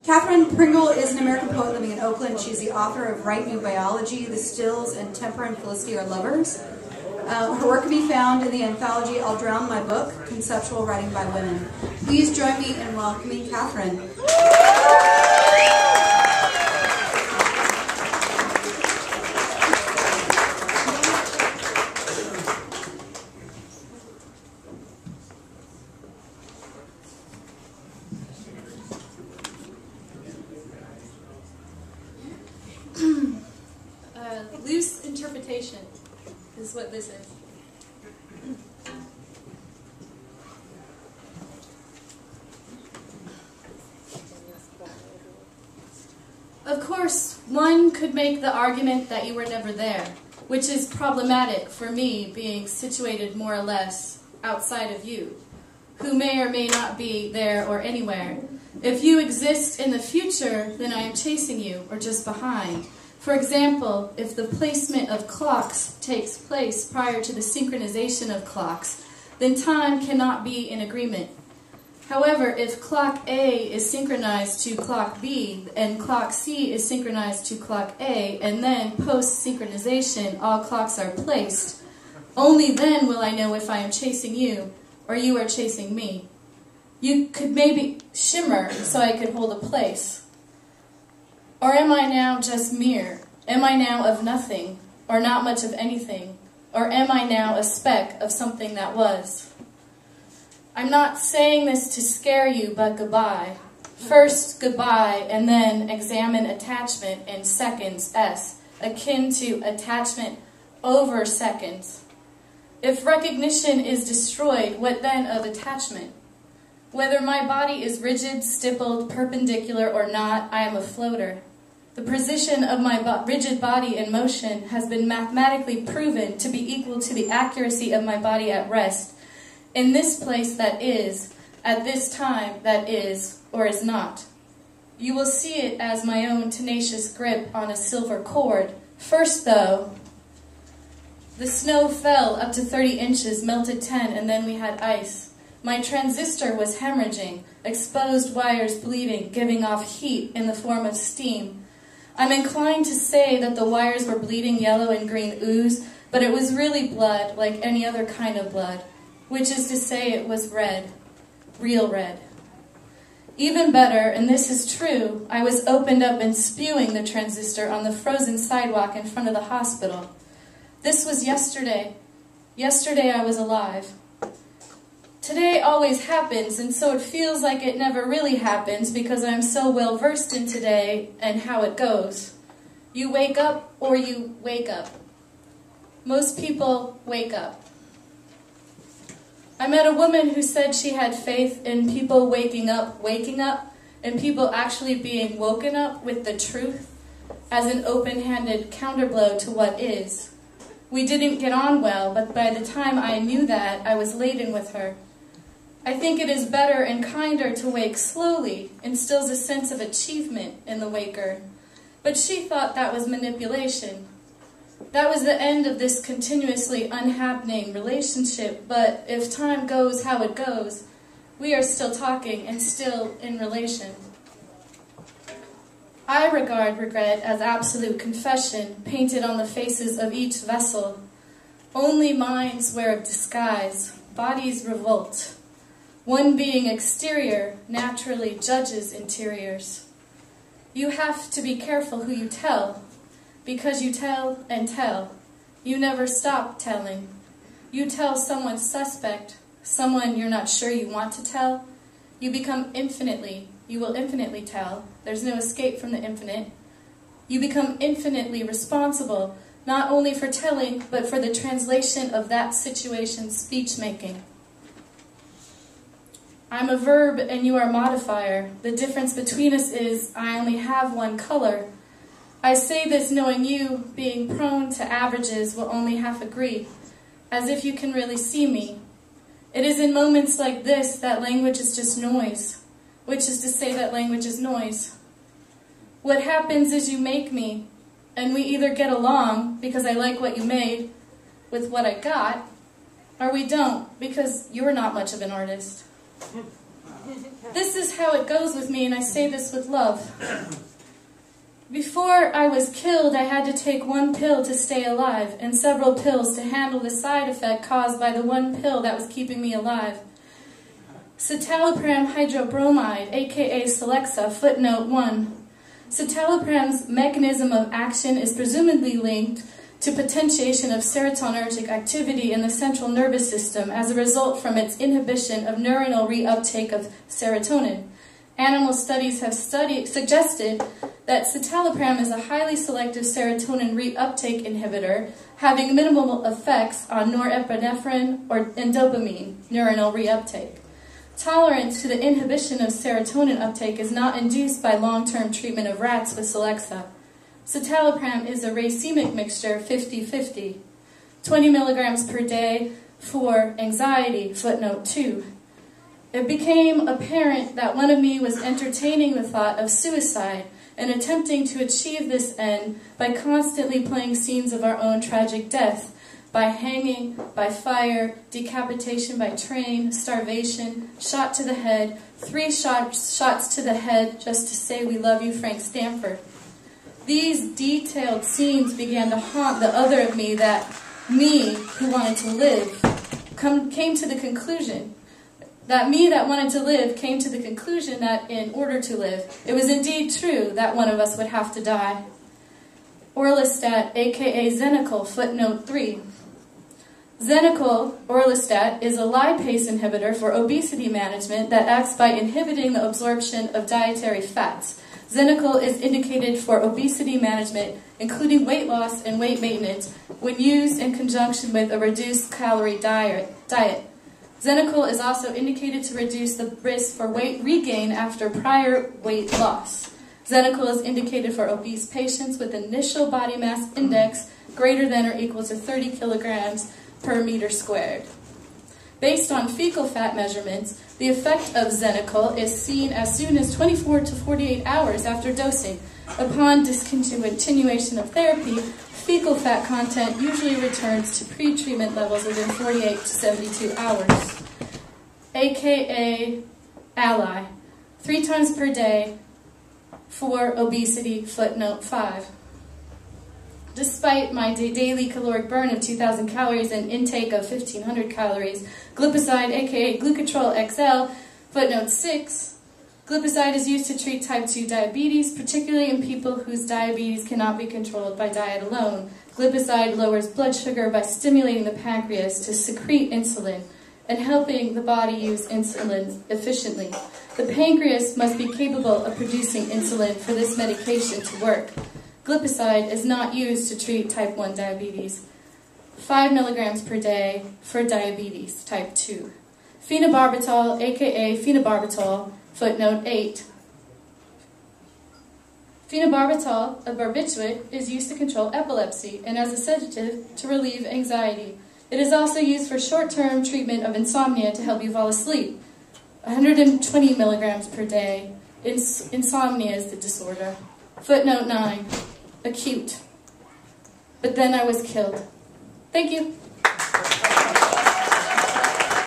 Kathryn Pringle is an American poet living in Oakland. She's the author of Write New Biology, The Stills and Temper and Felicity Are Lovers. Her work can be found in the anthology I'll Drown My Book, Conceptual Writing by Women. Please join me in welcoming Kathryn. Loose interpretation is what this is. Of course, one could make the argument that you were never there, which is problematic for me being situated more or less outside of you, who may or may not be there or anywhere. If you exist in the future, then I am chasing you, or just behind. For example, if the placement of clocks takes place prior to the synchronization of clocks, then time cannot be in agreement. However, if clock A is synchronized to clock B, and clock C is synchronized to clock A, and then post-synchronization all clocks are placed, only then will I know if I am chasing you, or you are chasing me. You could maybe shimmer so I could hold a place. Or am I now just mere? Am I now of nothing, or not much of anything? Or am I now a speck of something that was? I'm not saying this to scare you, but goodbye. First, goodbye, and then examine attachment in seconds, S, akin to attachment over seconds. If recognition is destroyed, what then of attachment? Whether my body is rigid, stippled, perpendicular, or not, I am a floater. The position of my rigid body in motion has been mathematically proven to be equal to the accuracy of my body at rest, in this place that is, at this time that is, or is not. You will see it as my own tenacious grip on a silver cord. First, though, the snow fell up to 30 inches, melted 10, and then we had ice. My transistor was hemorrhaging, exposed wires bleeding, giving off heat in the form of steam. I'm inclined to say that the wires were bleeding yellow and green ooze, but it was really blood, like any other kind of blood, which is to say it was red, real red. Even better, and this is true, I was opened up and spewing the transistor on the frozen sidewalk in front of the hospital. This was yesterday. Yesterday I was alive. Today always happens, and so it feels like it never really happens because I'm so well versed in today and how it goes. You wake up or you wake up. Most people wake up. I met a woman who said she had faith in people waking up, and people actually being woken up with the truth as an open-handed counterblow to what is. We didn't get on well, but by the time I knew that, I was laden with her. I think it is better and kinder to wake slowly, instills a sense of achievement in the waker. But she thought that was manipulation. That was the end of this continuously unhappening relationship, but if time goes how it goes, we are still talking and still in relation. I regard regret as absolute confession painted on the faces of each vessel. Only minds wear a disguise, bodies revolt. One being exterior naturally judges interiors. You have to be careful who you tell, because you tell and tell. You never stop telling. You tell someone suspect, someone you're not sure you want to tell. You will infinitely tell. There's no escape from the infinite. You become infinitely responsible, not only for telling, but for the translation of that situation's speech-making. I'm a verb and you are a modifier. The difference between us is I only have one color. I say this knowing you, being prone to averages, will only half agree, as if you can really see me. It is in moments like this that language is just noise, which is to say that language is noise. What happens is you make me, and we either get along, because I like what you made, with what I got, or we don't, because you're not much of an artist. This is how it goes with me, and I say this with love. Before I was killed, I had to take one pill to stay alive, and several pills to handle the side effect caused by the one pill that was keeping me alive. Citalopram hydrobromide, aka Celexa, footnote 1. Citalopram's mechanism of action is presumably linked to potentiation of serotonergic activity in the central nervous system as a result from its inhibition of neuronal reuptake of serotonin. Animal studies have suggested that citalopram is a highly selective serotonin reuptake inhibitor, having minimal effects on norepinephrine and dopamine neuronal reuptake. Tolerance to the inhibition of serotonin uptake is not induced by long-term treatment of rats with Celexa. Citalopram is a racemic mixture 50-50, 20 milligrams per day for anxiety, footnote 2. It became apparent that one of me was entertaining the thought of suicide and attempting to achieve this end by constantly playing scenes of our own tragic death, by hanging, by fire, decapitation by train, starvation, shot to the head, 3 shots to the head just to say we love you, Frank Stanford. These detailed scenes began to haunt the other of me, that me who wanted to live came to the conclusion that in order to live, it was indeed true that one of us would have to die. Orlistat, aka Xenical, footnote 3. Xenical, orlistat, is a lipase inhibitor for obesity management that acts by inhibiting the absorption of dietary fats. Xenical is indicated for obesity management, including weight loss and weight maintenance, when used in conjunction with a reduced calorie diet. Xenical is also indicated to reduce the risk for weight regain after prior weight loss. Xenical is indicated for obese patients with initial body mass index greater than or equal to 30 kilograms per meter squared. Based on fecal fat measurements, the effect of Xenical is seen as soon as 24 to 48 hours after dosing. Upon discontinuation of therapy, fecal fat content usually returns to pre-treatment levels within 48 to 72 hours. AKA Ally, 3 times per day for obesity, footnote 5. Despite my daily caloric burn of 2,000 calories and intake of 1,500 calories, glipizide, aka Glucotrol XL, footnote 6, glipizide is used to treat type 2 diabetes, particularly in people whose diabetes cannot be controlled by diet alone. Glipizide lowers blood sugar by stimulating the pancreas to secrete insulin and helping the body use insulin efficiently. The pancreas must be capable of producing insulin for this medication to work. Glipizide is not used to treat type 1 diabetes. 5 milligrams per day for diabetes, type 2. Phenobarbital, aka phenobarbital, footnote 8. Phenobarbital, a barbiturate, is used to control epilepsy and as a sedative to relieve anxiety. It is also used for short-term treatment of insomnia to help you fall asleep. 120 milligrams per day. Insomnia is the disorder. Footnote 9. Acute. But then I was killed. Thank you.